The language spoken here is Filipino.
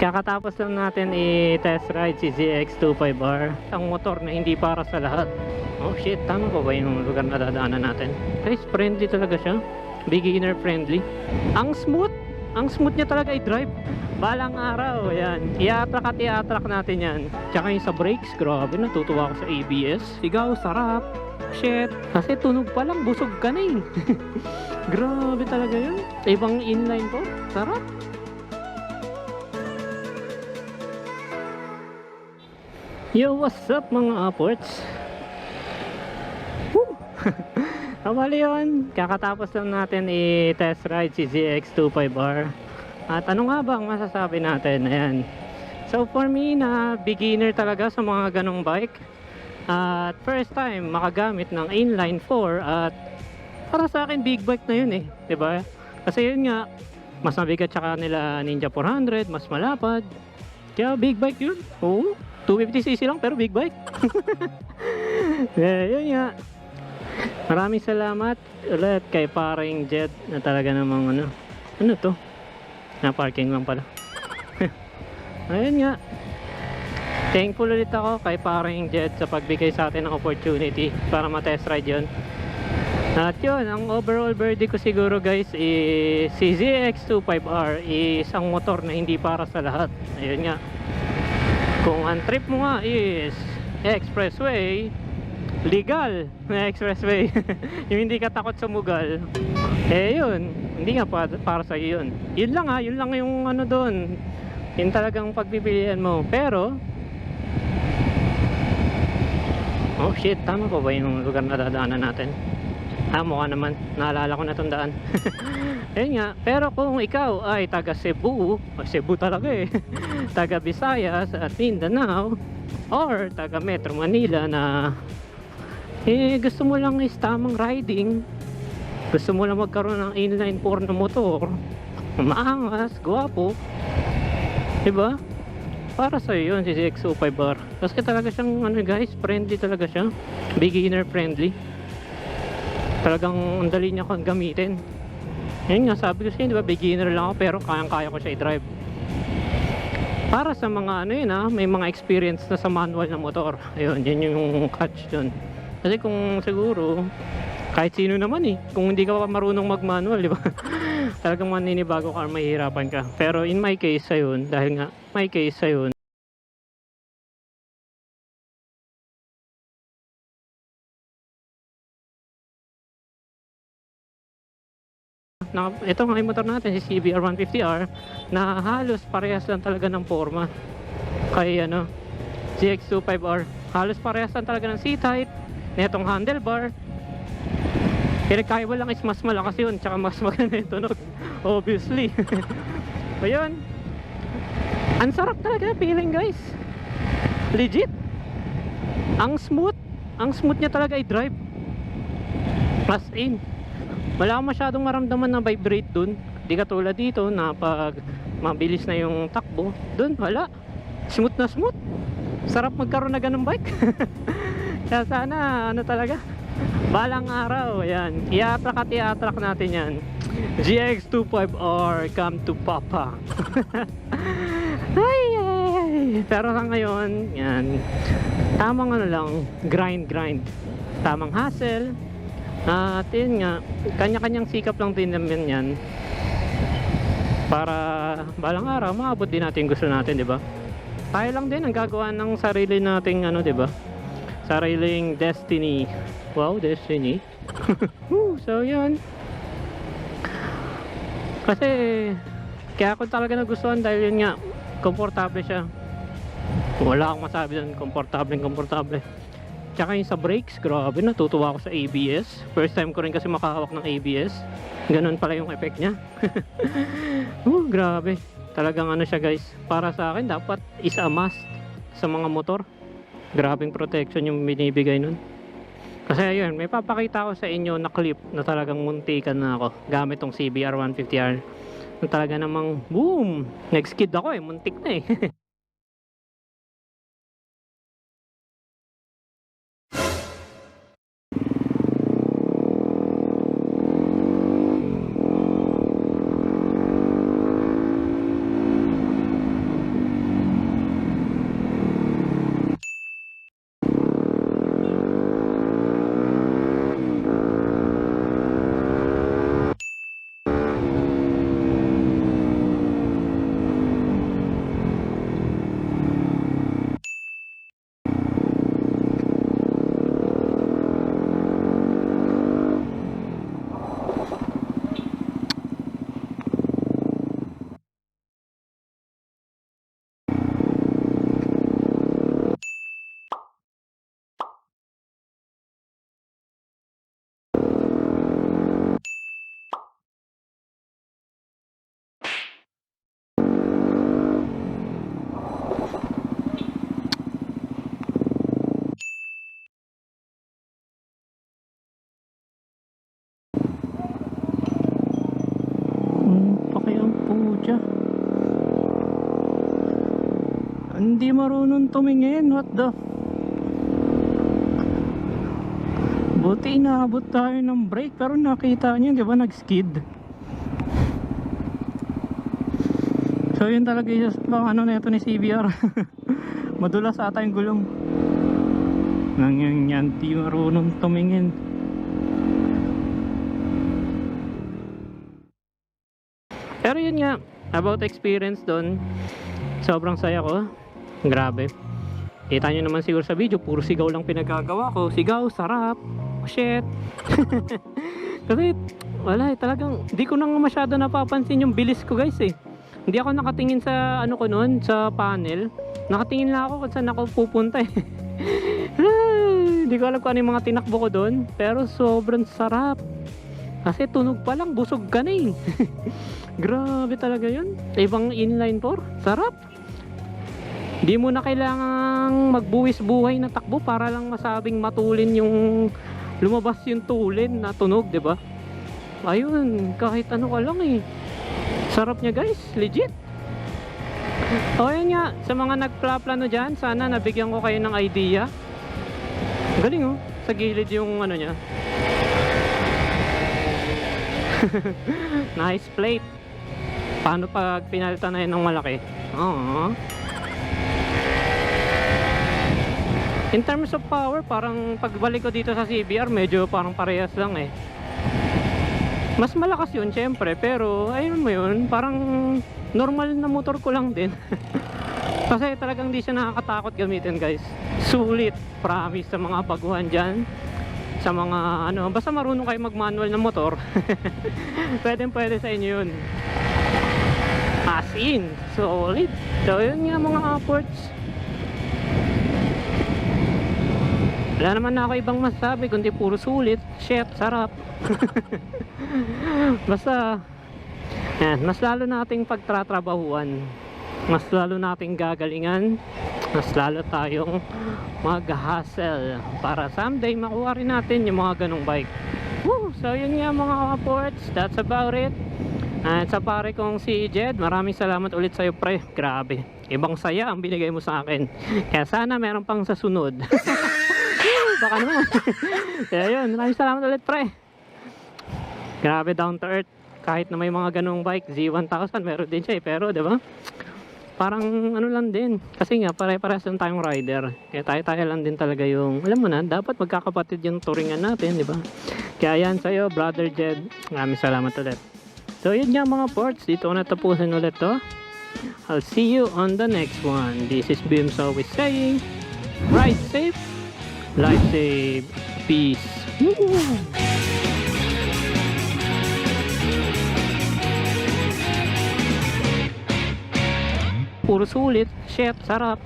Kakatapos lang natin i-test ride si ZX25R, ang motor na hindi para sa lahat. Oh shit, tama pa ba yung lugar na dadaanan natin? Guys, friendly talaga siya. Beginner friendly. Ang smooth niya talaga i-drive. Balang araw, yan. I-attract at i-attract natin yan. Tsaka yung sa brakes, grabe, natutuwa ako sa ABS. Sigaw, sarap. Shit. Kasi tunog pa lang, busog ka na eh. Grabe talaga yun. Ibang inline po, sarap. Yo, what's up mga aports? Woo! Kabali yun, kakatapos lang natin i-test ride si ZX25R. At ano nga ba ang masasabi natin? Ayan. So for me na beginner talaga sa mga ganong bike, at first time makagamit ng inline 4, at para sa akin big bike na yun eh, 'di ba? Kasi yun nga, mas mabigat sa kanila Ninja 400, mas malapad. Kaya big bike yun. Oo. 250cc lang pero big bike. Yun nga. Maraming salamat ulit kay paring Jet na talaga namang ano to? Na parking lang pala. Ayun nga. Thankful ulit ako kay paring Jet sa pagbigay sa atin ng opportunity para ma-test ride yun. At yun, ang overall verdict ko siguro guys is si ZX25R is ang motor na hindi para sa lahat. Ayun nga. Kung ang trip mo nga is expressway, legal na expressway, yung hindi ka takot sumugal, eh yun, hindi nga para sa iyo yun. Yun lang yung doon, yun talagang pagpipilian mo. Pero oh shit, tama pa ba yung lugar na dadaanan natin? Mukha naman, naalala ko na itong daan. Ayun nga, pero kung ikaw ay taga Cebu, Cebu talaga eh, taga Visayas at Mindanao, or taga Metro Manila na gusto mo lang is tamang riding, gusto mo lang magkaroon ng inline 4 na motor, maangas, gwapo, diba? Para sa'yo yun si ZX25R. Kasi talaga siyang guys, friendly talaga siya, beginner friendly. Talagang ang dali niya kang gamitin. Ayun nga, sabi ko siya, di ba, beginner lang ako pero kayang-kaya ko siya i-drive. Para sa mga may mga experience na sa manual na motor. Ayun, yun yung catch dun. Kasi kung siguro, kahit sino naman kung hindi ka pa marunong mag-manual, di ba? Talagang maninibago ka or mahihirapan ka. Pero in my case, ayun, dahil nga, my case, ayun, ito nga yung motor natin, si CBR 150R, na halos parehas lang talaga ng forma kay ZX25R. Halos parehas lang talaga ng seat height, netong handlebar. Pinagkaiba lang is mas malakas yun, tsaka mas maganda yung tunog, obviously. Ayun, ang sarap talaga feeling guys, legit. Ang smooth niya talaga i-drive, as in. Wala akong masyadong maramdaman na vibrate dun. Di katulad dito na pag mabilis na yung takbo, dun wala. Smooth na smooth. Sarap magkaroon na ganung bike. Kaya sana talaga, balang araw, yan, i-attract at i-attract natin yan. ZX25R, come to Papa. ay. Pero sa ngayon, yan, tamang lang, grind. Tamang hustle. At yun nga, kanya-kanyang sikap lang din naman yan para balang araw maabot din natin gusto natin, di ba? Tayo lang din ang gagawa ng sarili nating di ba? Sariling destiny. Wow, destiny. So yun. Kasi kaya ako talaga nagustuhan dahil yun nga, komportable siya. Wala akong masabi doon, komportable. Tsaka yung sa brakes, grabe, natutuwa ako sa ABS. First time ko rin kasi makahawak ng ABS. Ganun pala yung effect niya. Grabe. Talagang siya guys. Para sa akin, dapat is a must sa mga motor. Grabing protection yung binibigay nun. Kasi ayun, may papakita ko sa inyo na clip na talagang muntikan na ako gamit tong CBR 150R. Na talaga namang boom! Nag-skid ako muntik na Hindi marunong tumingin. What the? Buti inaabot tayo ng brake. Pero nakita nyo, di ba, nag-skid. So yun talaga yung ano na ito ni CBR. Madulas ata yung gulong. Nangyang yan, di marunong tumingin. Pero yun nga, about experience doon, sobrang saya ko. Grabe. Kita nyo naman siguro sa video, puro sigaw lang pinagagawa ko. Sigaw, sarap, shit. Kasi wala talagang di ko nang masyado napapansin yung bilis ko guys eh. Hindi ako nakatingin sa ano ko noon, sa panel. Nakatingin lang ako kung saan ako pupunta eh. Hindi ko alam kung ano yung mga tinakbo ko doon, pero sobrang sarap. Kasi tunog pa lang, busog ka na eh. Grabe talaga yun. Ibang inline 4, sarap. Di mo na kailangang magbuwis buhay na takbo para lang masabing matulin yung lumabas yung tulin na tunog, 'di ba? Ayun, kahit ano ka lang eh. Sarap niya guys, legit. O yun nga, sa mga nagplaplano dyan, sana nabigyan ko kayo ng idea. Galing oh, sa gilid yung ano niya. Nice plate. Paano pag pinalitan na yun ng malaki? Oo. In terms of power, parang pagbalik ko dito sa CBR, medyo parang parehas lang eh. Mas malakas yun syempre, pero ayun mo yun, parang normal na motor ko lang din. Kasi talagang di siya nakakatakot gamitin guys. Sulit, promise sa mga baguhan dyan. Sa mga ano, basta marunong kayo mag manual ng motor. Pwede sa inyo yun. As in, solid. So yun nga mga upwards. Wala naman na ako ibang masasabi kundi puro sulit. Shit, sarap. Basta yan, mas lalo nating pagtratrabahuan, mas lalo nating gagalingan, mas lalo tayong mag-hustle para someday makuha rin natin yung mga ganong bike. Woo! So yun nga mga kaports, that's about it. At sa pare kong si Jed, maraming salamat ulit sa'yo pre. Grabe, ibang saya ang binigay mo sa akin. Kaya sana meron pang sa sunod. Baka naman. Kaya yun, maraming salamat ulit pre. Grabe, down to earth. Kahit na may mga ganong bike, Z1000 meron din siya eh. Pero diba, parang ano lang din. Kasi nga pare-parehas lang tayong rider. Kaya tayo lang din talaga yung, alam mo na, dapat magkakapatid yung touringan natin, diba? Kaya yan sa'yo brother Jed, maraming salamat ulit. So yun nga mga ports, dito ko natapusin ulit to. I'll see you on the next one. This is Bims always saying, ride safe, life safe, peace. Woo! Puro sulit, chef, sarap.